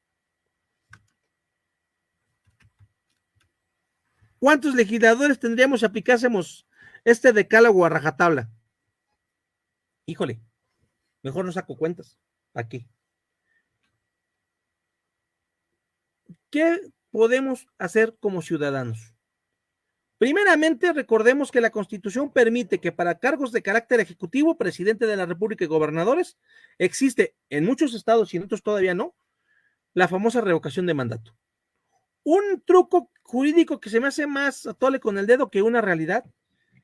¿Cuántos legisladores tendríamos si aplicásemos este decálogo a rajatabla? Híjole, mejor no saco cuentas. Aquí. ¿Qué podemos hacer como ciudadanos? Primeramente, recordemos que la Constitución permite que para cargos de carácter ejecutivo, presidente de la República y gobernadores, existe en muchos estados y en otros todavía no, la famosa revocación de mandato. Un truco jurídico que se me hace más atole con el dedo que una realidad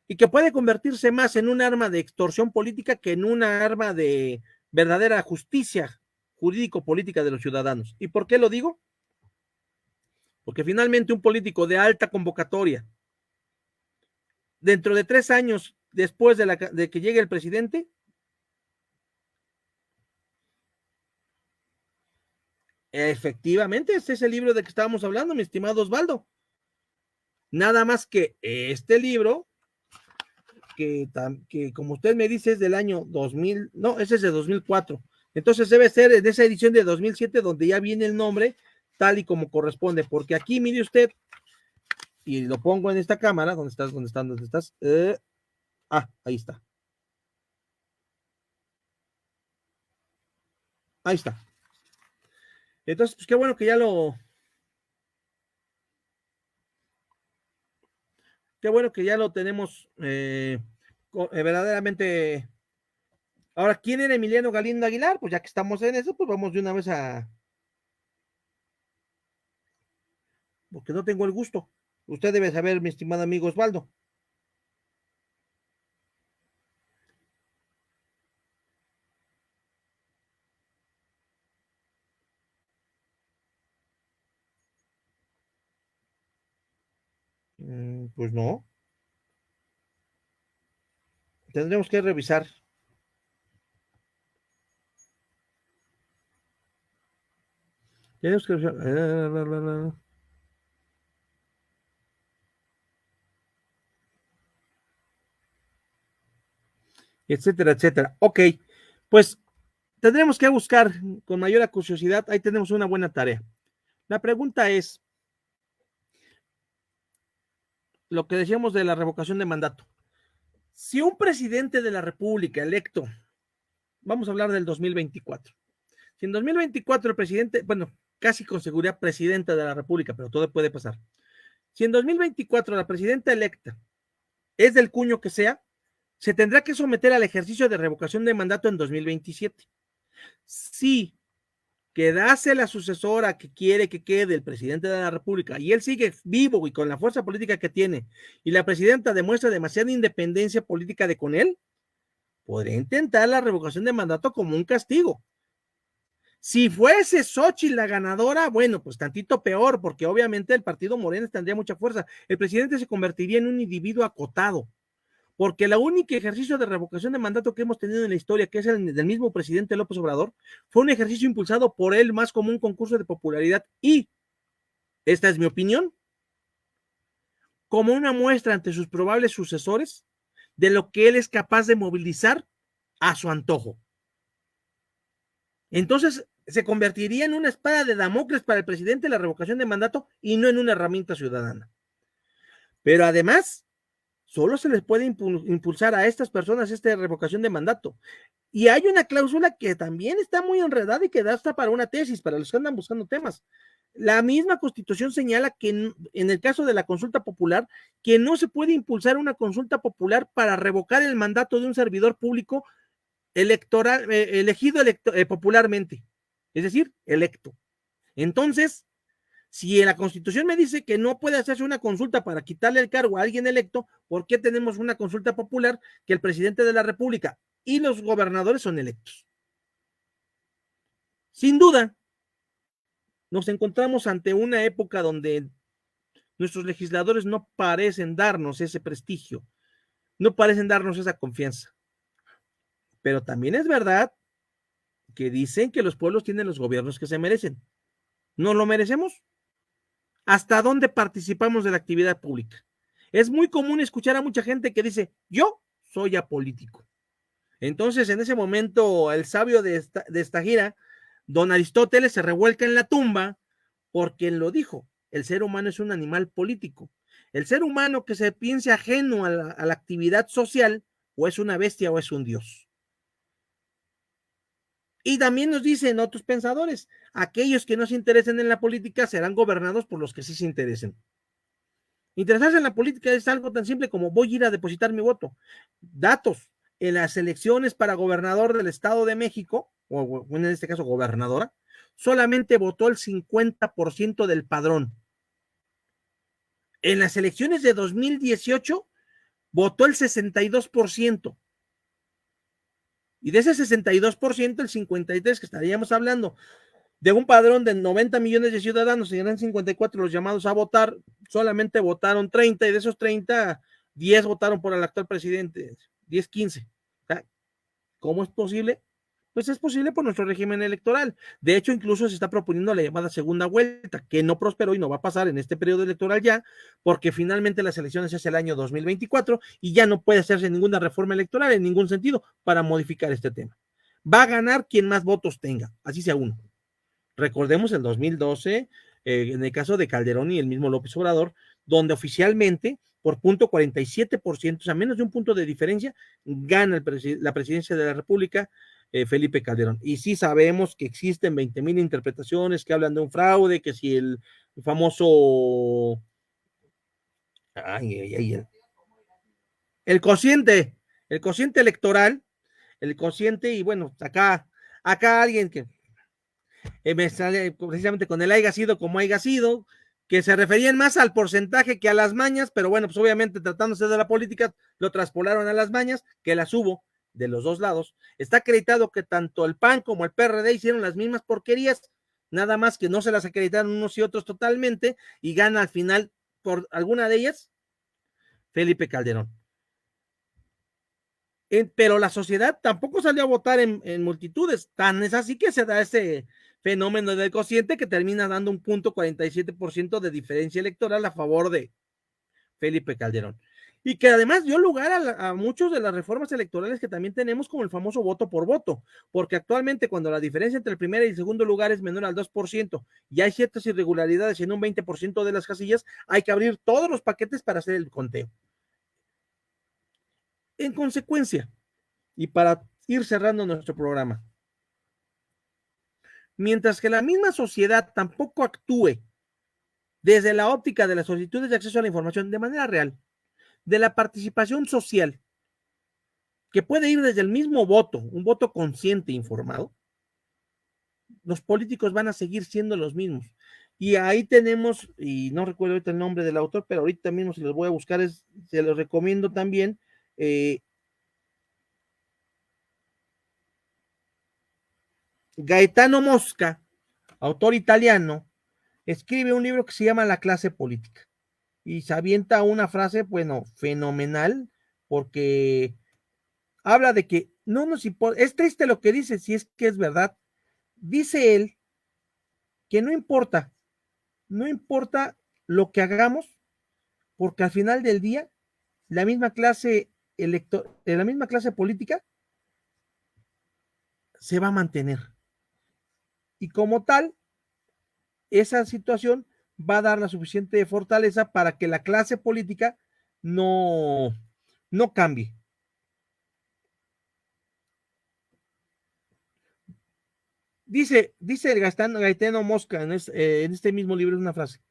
y que puede convertirse más en un arma de extorsión política que en una arma de verdadera justicia jurídico-política de los ciudadanos. ¿Y por qué lo digo? Porque finalmente un político de alta convocatoria, dentro de 3 años después de que llegue el presidente, efectivamente, este es el libro de que estábamos hablando, mi estimado Osvaldo. Nada más que este libro, que como usted me dice es del año 2000, no, ese es de 2004. Entonces debe ser en esa edición de 2007 donde ya viene el nombre tal y como corresponde, porque aquí mire usted, y lo pongo en esta cámara, ¿dónde estás? ¿Dónde estás? ¿Dónde estás? Ahí está. Ahí está. Entonces, pues qué bueno que ya lo... Qué bueno que ya lo tenemos verdaderamente. Ahora, ¿quién era Emiliano Galindo Aguilar? Pues ya que estamos en eso, pues vamos de una vez a... Porque no tengo el gusto. Usted debe saber, mi estimado amigo Osvaldo. Pues no. Tendremos que revisar. Tenemos que revisar. Etcétera, etcétera. Ok, pues tendremos que buscar con mayor curiosidad. Ahí tenemos una buena tarea. La pregunta es, lo que decíamos de la revocación de mandato. Si un presidente de la República electo, vamos a hablar del 2024, si en 2024 el presidente, bueno, casi con seguridad presidenta de la República, pero todo puede pasar. Si en 2024 la presidenta electa es del cuño que sea, se tendrá que someter al ejercicio de revocación de mandato en 2027. Si quedase la sucesora que quiere que quede el presidente de la República y él sigue vivo y con la fuerza política que tiene y la presidenta demuestra demasiada independencia política de con él, podría intentar la revocación de mandato como un castigo. Si fuese Xochitl la ganadora, bueno, pues tantito peor, porque obviamente el partido Morena tendría mucha fuerza. El presidente se convertiría en un individuo acotado, porque el único ejercicio de revocación de mandato que hemos tenido en la historia, que es el del mismo presidente López Obrador, fue un ejercicio impulsado por él más como un concurso de popularidad y, esta es mi opinión, como una muestra ante sus probables sucesores de lo que él es capaz de movilizar a su antojo. Entonces, se convertiría en una espada de Damocles para el presidente la revocación de mandato y no en una herramienta ciudadana. Pero además, solo se les puede impulsar a estas personas esta revocación de mandato. Y hay una cláusula que también está muy enredada y que da hasta para una tesis, para los que andan buscando temas. La misma Constitución señala que en el caso de la consulta popular, que no se puede impulsar una consulta popular para revocar el mandato de un servidor público elegido popularmente, es decir, electo. Entonces, si la Constitución me dice que no puede hacerse una consulta para quitarle el cargo a alguien electo, ¿por qué tenemos una consulta popular que el presidente de la República y los gobernadores son electos? Sin duda, nos encontramos ante una época donde nuestros legisladores no parecen darnos ese prestigio, no parecen darnos esa confianza. Pero también es verdad que dicen que los pueblos tienen los gobiernos que se merecen. ¿No lo merecemos? ¿Hasta dónde participamos de la actividad pública? Es muy común escuchar a mucha gente que dice, yo soy apolítico. Entonces, en ese momento, el sabio de esta gira, don Aristóteles, se revuelca en la tumba porque él lo dijo, el ser humano es un animal político. El ser humano que se piense ajeno a la actividad social, o es una bestia o es un dios. Y también nos dicen otros pensadores, aquellos que no se interesen en la política serán gobernados por los que sí se interesen. Interesarse en la política es algo tan simple como voy a ir a depositar mi voto. Datos, en las elecciones para gobernador del Estado de México, o en este caso gobernadora, solamente votó el 50% del padrón. En las elecciones de 2018 votó el 62%. Y de ese 62%, el 53% que estaríamos hablando de un padrón de 90 millones de ciudadanos, y eran 54 los llamados a votar, solamente votaron 30, y de esos 30, 10 votaron por el actual presidente, 10, 15. ¿Cómo es posible? Pues es posible por nuestro régimen electoral. De hecho, incluso se está proponiendo la llamada segunda vuelta, que no prosperó y no va a pasar en este periodo electoral ya, porque finalmente las elecciones es el año 2024 y ya no puede hacerse ninguna reforma electoral en ningún sentido para modificar este tema. Va a ganar quien más votos tenga, así sea uno. Recordemos el 2012, en el caso de Calderón y el mismo López Obrador, donde oficialmente por punto 47%, o sea, menos de un punto de diferencia, gana la presidencia de la República Felipe Calderón. Y sí sabemos que existen 20,000 interpretaciones que hablan de un fraude, que si el famoso... el cociente electoral, el cociente, y bueno, acá alguien que me sale precisamente con el haya sido como haya sido, que se referían más al porcentaje que a las mañas, pero bueno, pues obviamente tratándose de la política, lo traspolaron a las mañas, que las hubo de los dos lados. Está acreditado que tanto el PAN como el PRD hicieron las mismas porquerías, nada más que no se las acreditaron unos y otros totalmente, y gana al final por alguna de ellas Felipe Calderón. Pero la sociedad tampoco salió a votar en multitudes, tan es así que se da ese fenómeno del cociente que termina dando un punto 47% de diferencia electoral a favor de Felipe Calderón. Y que además dio lugar a muchos de las reformas electorales que también tenemos, como el famoso voto por voto, porque actualmente cuando la diferencia entre el primer y el segundo lugar es menor al 2% y hay ciertas irregularidades en un 20% de las casillas, hay que abrir todos los paquetes para hacer el conteo. En consecuencia, y para ir cerrando nuestro programa, mientras que la misma sociedad tampoco actúe desde la óptica de las solicitudes de acceso a la información de manera real, de la participación social, que puede ir desde el mismo voto, un voto consciente e informado, los políticos van a seguir siendo los mismos. Y ahí tenemos, y no recuerdo ahorita el nombre del autor, pero ahorita mismo si los voy a buscar, se los recomiendo también. Gaetano Mosca, autor italiano, escribe un libro que se llama La clase política. Y se avienta una frase, bueno, fenomenal, porque habla de que no nos importa, es triste lo que dice, si es que es verdad. Dice él que no importa lo que hagamos, porque al final del día, la misma clase política se va a mantener. Y como tal, esa situación va a dar la suficiente fortaleza para que la clase política no, no cambie. Dice el Gaetano Mosca en este mismo libro, es una frase: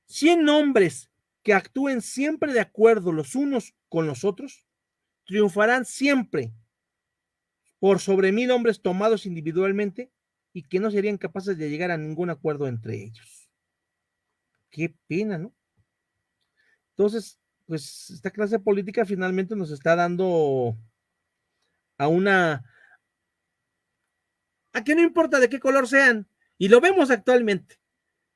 100 hombres que actúen siempre de acuerdo los unos con los otros triunfarán siempre por sobre 1000 hombres tomados individualmente y que no serían capaces de llegar a ningún acuerdo entre ellos. Qué pena, ¿no? Entonces, pues esta clase política finalmente nos está dando a que no importa de qué color sean, y lo vemos actualmente.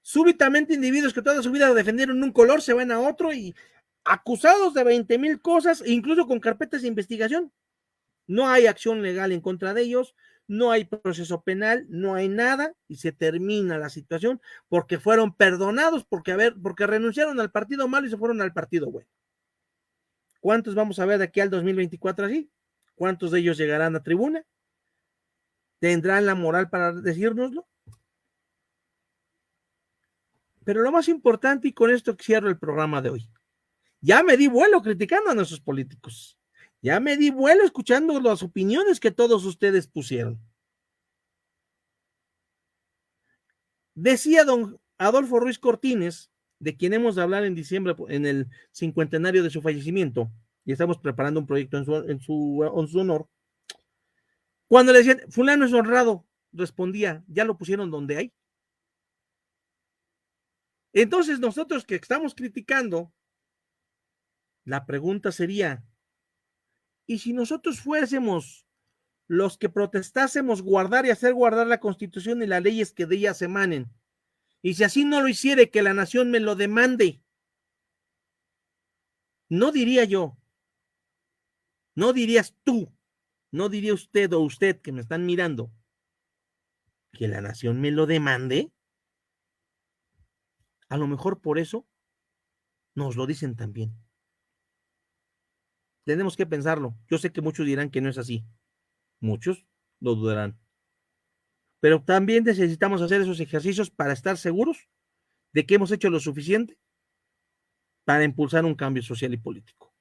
Súbitamente individuos que toda su vida defendieron un color se van a otro y acusados de 20,000 cosas, incluso con carpetas de investigación. No hay acción legal en contra de ellos, no hay proceso penal, no hay nada, y se termina la situación porque fueron perdonados, porque renunciaron al partido malo y se fueron al partido bueno. ¿Cuántos vamos a ver de aquí al 2024 así? ¿Cuántos de ellos llegarán a tribuna? ¿Tendrán la moral para decírnoslo? Pero lo más importante, y con esto cierro el programa de hoy, ya me di vuelo criticando a nuestros políticos. Ya me di vuelo escuchando las opiniones que todos ustedes pusieron. Decía don Adolfo Ruiz Cortines, de quien hemos de hablar en diciembre, en el cincuentenario de su fallecimiento, y estamos preparando un proyecto en su honor. Cuando le decían, fulano es honrado, respondía, ya lo pusieron donde hay. Entonces nosotros que estamos criticando, la pregunta sería, ¿y si nosotros fuésemos los que protestásemos guardar y hacer guardar la Constitución y las leyes que de ellas emanen? Y si así no lo hiciere, que la nación me lo demande. No diría yo, no dirías tú, no diría usted o usted que me están mirando, que la nación me lo demande. A lo mejor por eso nos lo dicen también. Tenemos que pensarlo. Yo sé que muchos dirán que no es así. Muchos lo dudarán. Pero también necesitamos hacer esos ejercicios para estar seguros de que hemos hecho lo suficiente para impulsar un cambio social y político.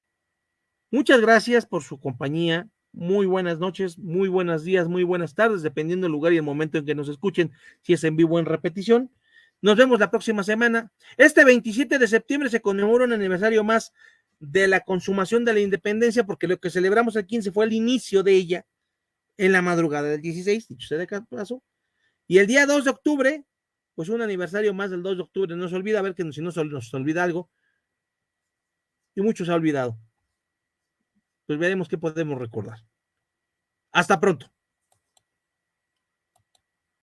Muchas gracias por su compañía. Muy buenas noches, muy buenos días, muy buenas tardes, dependiendo del lugar y el momento en que nos escuchen, si es en vivo o en repetición. Nos vemos la próxima semana. Este 27 de septiembre se conmemora un aniversario más de la consumación de la independencia, porque lo que celebramos el 15 fue el inicio de ella en la madrugada del 16, dicho sea de paso. Y el día 2 de octubre, pues un aniversario más del 2 de octubre. No se olvida, a ver que si no nos olvida algo, y mucho se ha olvidado. Pues veremos qué podemos recordar. Hasta pronto.